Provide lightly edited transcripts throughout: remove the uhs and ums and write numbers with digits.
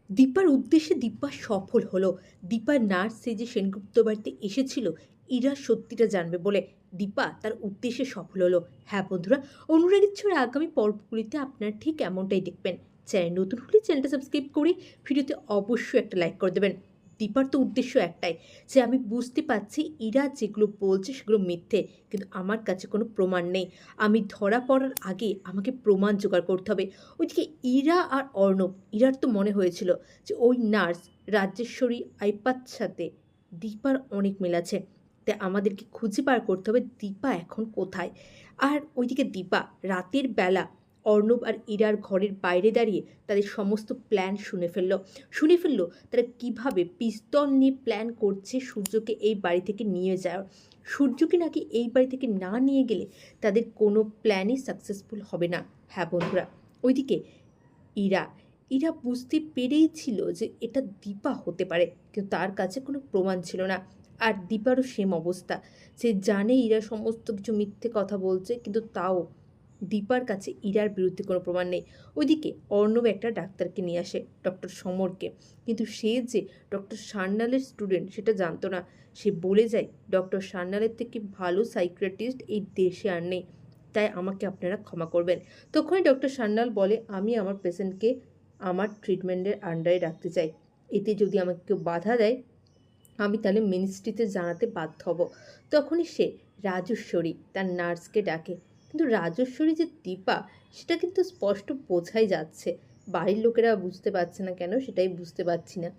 দীপার উদ্দেশ্যে দীপা সফল হলো। দীপার নার্স সেজে সেনগুপ্ত বাড়িতে এসেছিল ইরা সত্যিটা জানবে বলে। দীপা তার উদ্দেশ্যে সফল হলো। হ্যাঁ বন্ধুরা, অনুরাগীর ছোঁয়ার আগামী পর্বগুলিতে আপনারা ঠিক এমনটাই দেখবেন। চ্যানেল নতুন হলে চ্যানেলটা সাবস্ক্রাইব করে ভিডিওতে অবশ্যই একটা লাইক করে দেবেন। দীপার তো উদ্দেশ্য একটাই, যে আমি বুঝতে পারছি ইরা যেগুলো বলছে সেগুলো মিথ্যে, কিন্তু আমার কাছে কোনো প্রমাণ নেই। আমি ধরা পড়ার আগে আমাকে প্রমাণ জোগাড় করতে হবে। ওইদিকে ইরা আর অর্ণব, ইরার তো মনে হয়েছিল যে ওই নার্স রাজেশ্বরী আইপার সাথে দীপার অনেক মিল আছে। তাই আমাদেরকে খুঁজে বার করতে হবে দীপা এখন কোথায়। আর ওইদিকে দীপা রাতের বেলা অর্ণব আর ইরার ঘরের বাইরে দাঁড়িয়ে তাদের সমস্ত প্ল্যান শুনে ফেললো তারা কিভাবে পিস্তল নিয়ে প্ল্যান করছে সূর্যকে এই বাড়ি থেকে নিয়ে যাওয়ার। সূর্যকে নাকি এই বাড়ি থেকে না নিয়ে গেলে তাদের কোনো প্ল্যানই সাকসেসফুল হবে না। হ্যাঁ বন্ধুরা, ওইদিকে ইরা ইরা বুঝতে পেরেইছিল যে এটা দীপা হতে পারে, কিন্তু তার কাছে কোনো প্রমাণ ছিল না। আর দীপারও সেম অবস্থা, সে জানে ইরা সমস্ত কিছু মিথ্যে কথা বলছে, কিন্তু তাও দীপার কাছে ইরার বিরুদ্ধে কোনো প্রমাণ নেই। ওইদিকে অর্ণব একটা ডাক্তারকে নিয়ে আসে, ডক্টর সমরকে, কিন্তু সে যে ডক্টর সান্যালের স্টুডেন্ট সেটা জানতো না। সে বলে যায় ডক্টর সান্যালের থেকে ভালো সাইকিয়াট্রিস্ট এই দেশে আর নেই, তাই আমাকে আপনারা ক্ষমা করবেন। তখনই ডক্টর সান্যাল বলে, আমি আমার পেশেন্টকে আমার ট্রিটমেন্টের আন্ডারে রাখতে চাই। এতে যদি আমাকে কেউ বাধা দেয় আমি তাহলে মিনিস্ট্রিতে জানাতে বাধ্য হব। তখনই সে রাজেশ্বরী তার নার্সকে ডাকে, কিন্তু রাজেশ্বরী যে দীপা সেটা কিন্তু স্পষ্ট বোঝাই যাচ্ছে। বাড়ির লোকেরা বুঝতে পারছে না কেন সেটাই বুঝতে পারছি না,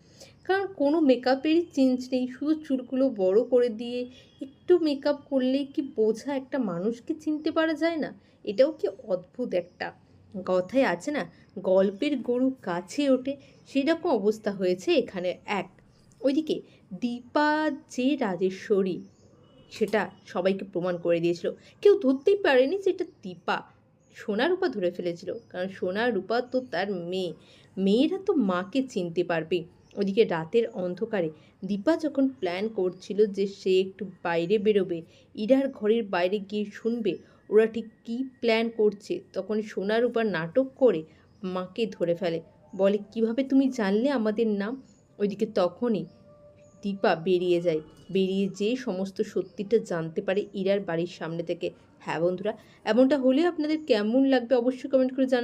কারণ কোনো মেকআপেরই চেঞ্জ নেই, শুধু চুলগুলো বড় করে দিয়ে একটু মেকআপ করলেই কি বোঝা একটা মানুষকে চিনতে পারা যায় না? এটাও কি অদ্ভুত একটা কথাই আছে না, গল্পের গরু কাছে ওঠে, সেরকম অবস্থা হয়েছে এখানে। ওইদিকে দীপা যে রাজেশ্বরী সেটা সবাইকে প্রমাণ করে দিয়েছিল। কেউ ধরতেই পারেনি যে এটা দীপা। সোনা রূপা ধরে ফেলেছিল, কারণ সোনা রূপা তো তার মেয়ে, মেয়েরা তো মাকে চিনতে পারবে। ওদিকে রাতের অন্ধকারে দীপা যখন প্ল্যান করছিল যে সে একটু বাইরে বেরোবে, ইরার ঘরের বাইরে গিয়ে শুনবে ওরা ঠিক কী প্ল্যান করছে, তখন সোনা রূপা নাটক করে মাকে ধরে ফেলে, বলে কিভাবে তুমি জানলে আমাদের নাম। ওইদিকে তখনই দীপা বেরিয়ে যায়, বেরিয়ে যেয়ে সমস্ত সত্যিটা জানতে পারে ইরার বাড়ির সামনে থেকে। হ্যাঁ বন্ধুরা, এমনটা হলে আপনাদের কেমন লাগবে অবশ্যই কমেন্ট করে জানান।